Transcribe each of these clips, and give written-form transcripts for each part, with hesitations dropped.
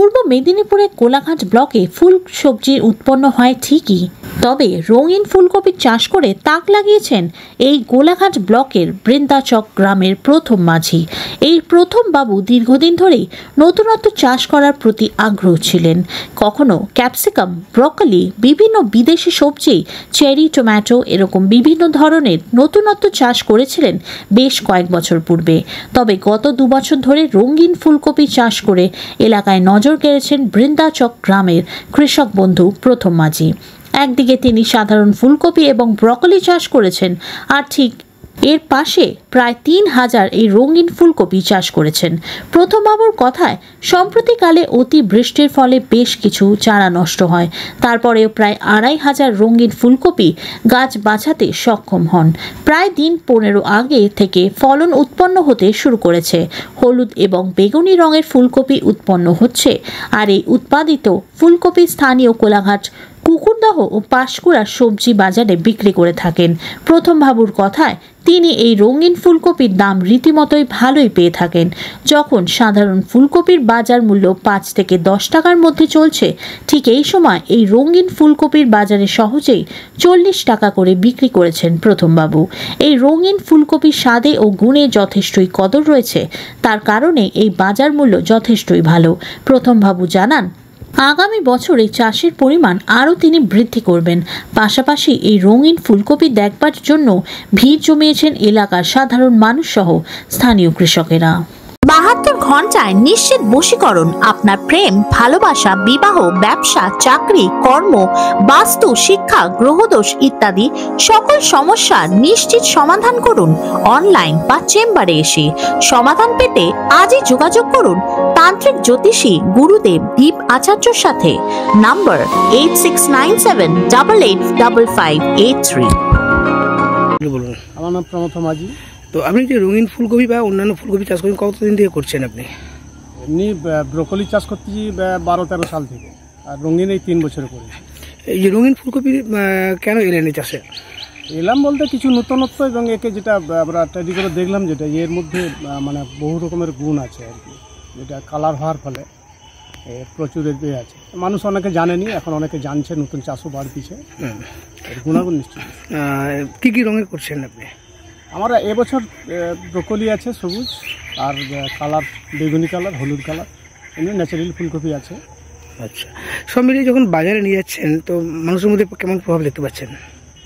পূর্ব মেদিনীপুরে কোলাঘাট ব্লকে ফুল সবজি উৎপন্ন হয় ঠিকই, তবে রঙিন ফুলকপির চাষ করে তাক লাগিয়েছেন এই কোলাঘাট ব্লকের বৃন্দাচক গ্রামের প্রথম মাঝি। এই প্রথম বাবু দীর্ঘদিন ধরেই নতুনত্ব চাষ করার প্রতি আগ্রহ ছিলেন। কখনো ক্যাপসিকাম, ব্রকলি, বিভিন্ন বিদেশি সবজি, চেরি, টমেটো এরকম বিভিন্ন ধরনের নতুনত্ব চাষ করেছিলেন বেশ কয়েক বছর পূর্বে। তবে গত 2 বছর ধরে রঙিন ফুলকপি চাষ করে এলাকায় নজর কেড়েছেন বৃন্দাচক গ্রামের কৃষক বন্ধু প্রথম মাঝি। একদিকে তিনি সাধারণ ফুলকপি এবং ব্রকলি চাষ করেছেন, আর ঠিক এর পাশে প্রায় 3000 এই রঙিন ফুলকপি চাষ করেছেন। প্রথম বাবুর কথায় সম্প্রতিকালে অতি বৃষ্টির ফলে বেশ কিছু চারা নষ্ট হয়, তারপরেও প্রায় 2500 রঙিন ফুলকপি গাছ বাঁচাতে সক্ষম হন। প্রায় দিন 15 আগে থেকে ফলন উৎপন্ন হতে শুরু করেছে। হলুদ এবং বেগুনি রঙের ফুলকপি উৎপন্ন হচ্ছে, আর এই উৎপাদিত ফুলকপি স্থানীয় কোলাঘাট, কুকুরদহ ও পাঁশকুড়া সবজি বাজারে বিক্রি করে থাকেন। প্রথম বাবুর কথায় তিনি এই রঙিন ফুলকপির দাম রীতিমতোই ভালোই পেয়ে থাকেন। যখন সাধারণ ফুলকপির বাজার মূল্য 5 থেকে 10 টাকার মধ্যে চলছে, ঠিক এই সময় এই রঙিন ফুলকপির বাজারে সহজেই 40 টাকা করে বিক্রি করেছেন প্রথম বাবু। এই রঙিন ফুলকপির স্বাদে ও গুণে যথেষ্টই কদর রয়েছে, তার কারণে এই বাজার মূল্য যথেষ্টই ভালো। প্রথম বাবু জানান, আগামী বছরে চাষের পরিমাণ আরও তিনি বৃদ্ধি করবেন। পাশাপাশি এই রঙিন ফুলকপি দেখবার জন্য ভিড় জমিয়েছেন এলাকার সাধারণ মানুষ সহ স্থানীয় কৃষকেরা। 72 ঘন্টায় নিশ্চিত বশীকরণ। আপনার প্রেম, ভালোবাসা, বিবাহ, ব্যবসা, চাকরি, কর্ম, বাস্তু, শিক্ষা, গ্রহদোষ ইত্যাদি সকল সমস্যার নিশ্চিত সমাধান করুন অনলাইন বা চেম্বারে এসে। সমাধান পেতে আজই যোগাযোগ করুন তান্ত্রিক জ্যোতিষী গুরুদেব দীপ আচার্যর সাথে। নাম্বার 8697885583। আমার নাম প্রমথ মাঝি। তো আপনি যে রঙিন ফুলকপি বা অন্যান্য ফুলকপি চাষ করেন কতদিন থেকে করছেন আপনি? এমনি ব্রকলি চাষ করতেছি 12-13 সাল থেকে, আর রঙিন এই 3 বছরে করেছি। এই যে রঙিন ফুলকপি কেন এলেন এই চাষে? এলাম বলতে কিছু নতুনত্ব, এবং একে যেটা আমরা তৈরি করে দেখলাম, যেটা এর মধ্যে মানে বহু রকমের গুণ আছে আর কি, যেটা কালার হওয়ার ফলে প্রচুর এ আছে। মানুষ অনেকে জানেনি, এখন অনেকে জানছে, নতুন চাষও বাড়তিছে, এর গুণাগুণ নিশ্চয়ই। কী কী রঙের করছেন আপনি? আমার এবছর ব্রকলি আছে সবুজ, আর কালার বেগুনি কালার, হলুদ কালার, এমনি ন্যাচারাল ফুলকপি আছে। আচ্ছা, সব মিলিয়ে যখন বাজারে নিয়ে যাচ্ছেন তো মানুষের মধ্যে কেমন প্রভাব দেখতে পাচ্ছেন?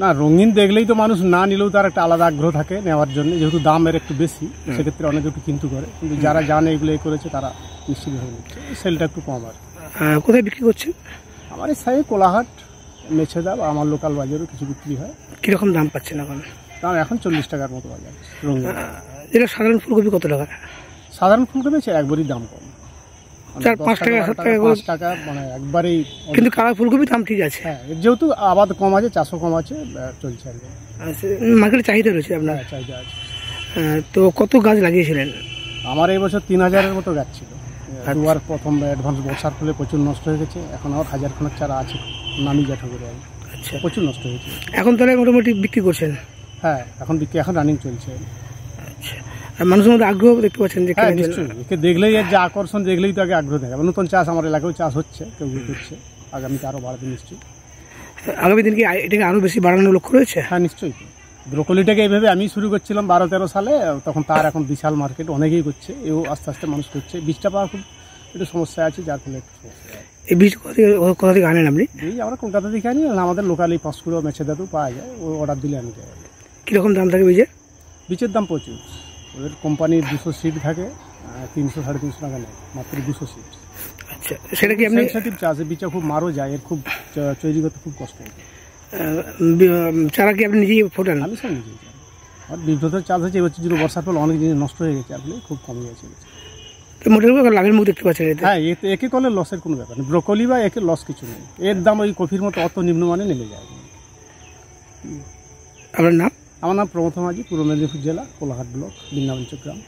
না, রঙিন দেখলেই তো মানুষ না নিলেও তার একটা আলাদা আগ্রহ থাকে নেওয়ার জন্য, যেহেতু দামের একটু বেশি, সেক্ষেত্রে অনেকে একটু কিন্তু করে, কিন্তু যারা জানে এগুলো করেছে তারা নিশ্চিতভাবে নিচ্ছে, সেলটা একটু কম। আর কোথায় বিক্রি করছেন? আমার এই সাইডে কোলাঘাট, মেছেদা বা আমার লোকাল বাজারেও কিছু বিক্রি হয়। কীরকম দাম পাচ্ছেন এখন? দাম এখন 40 টাকার মতো বাজার রঙিন। এটা সাধারণ ফুলকপি কত টাকা? সাধারণ ফুলকপি একবারই দাম কম, 4-5 টাকা 7 টাকা 5 টাকা, মানে একবারেই। কিন্তু কালার ফুলকপি দাম ঠিক আছে। হ্যাঁ, যেহেতু আবাদ কম আছে, চাষও কম আছে, চলছে আর কি। মার্কেটে চাহিদা রয়েছে আপনার? চাহিদা আছে। তো কত গাছ লাগিয়েছিলেন? আমার এই বছর 3000-এর মতো গাছ ছিল। দুবার প্রথম অ্যাডভান্স বর্ষার ফলে প্রচুর নষ্ট হয়ে গেছে, এখন আমার 1000 খানেক চারা আছে, নামি জাঠো করে। আচ্ছা, প্রচুর নষ্ট হয়েছে। এখন তাহলে মোটামুটি বিক্রি করছেন? হ্যাঁ, এখন বিক্রি, এখন রানিং চলছে। আচ্ছা, আর মানুষের মধ্যে আগ্রহ দেখতে পাচ্ছেন? হ্যাঁ, নিশ্চয়ই। একে দেখলেই, এর যে আকর্ষণ দেখলেই তো আগে আগ্রহ দেখাবে। নতুন চাষ আমার এলাকায় চাষ হচ্ছে, কেউ করছে, আগামীতে আরও বাড়াতে নিশ্চয়ই। আগামী দিন কি এটাকে আরও বেশি বাড়ানোর লক্ষ্য রয়েছে? হ্যাঁ, নিশ্চয়ই। ব্রকলিটাকে এইভাবে আমি শুরু করছিলাম 12-13 সালে, তখন তার এখন বিশাল মার্কেট, অনেকেই করছে, এও আস্তে আস্তে মানুষ করছে। বীজটা পাওয়া খুব একটু সমস্যা আছে, যার ফলে একটু সমস্যা। এই বীজ কোথা থেকে আনেন আপনি? বীজ আমরা কলকাতা থেকে আনি, আমাদের লোকালি পাঁশকুড়া, মেছেদাতেও পাওয়া যায়, ওই অর্ডার দিলে আমি যাই। কীরকম দাম থাকে বীজের? বীজের দাম প্রচুর। ওদের কোম্পানির 200 সিট থাকে, 300-350 টাকা নেয়, মাত্র 200 সিট। আচ্ছা, সেটা কি আপনি সেন্সিটিভ চাষ, বীজটা খুব মারও যায়, এর খুব তৈরি করতে খুব কষ্ট হয়। চারা কি আপনি নিজেই ফোটান? আমি সব নিজেই চাই। আমার বিভিন্ন চাষ হয়েছে, এবছর যদি বর্ষার ফলে অনেক জিনিস নষ্ট হয়ে গেছে, আসলে খুব কমে গেছে। মোটামুটি লাভের মুখ দেখতে পাচ্ছেন? হ্যাঁ, একে করলে লসের কোনো ব্যাপার নেই। ব্রকলি বা একে লস কিছু নেই, এর দাম ওই কফির মতো অত নিম্নমানে নেমে যায়। আপনার নাম? আমার নাম প্রমথ মাঝি, পূর্ব মেদিনীপুর জেলা, কোলাঘাট ব্লক, বৃন্দাবন গ্রাম।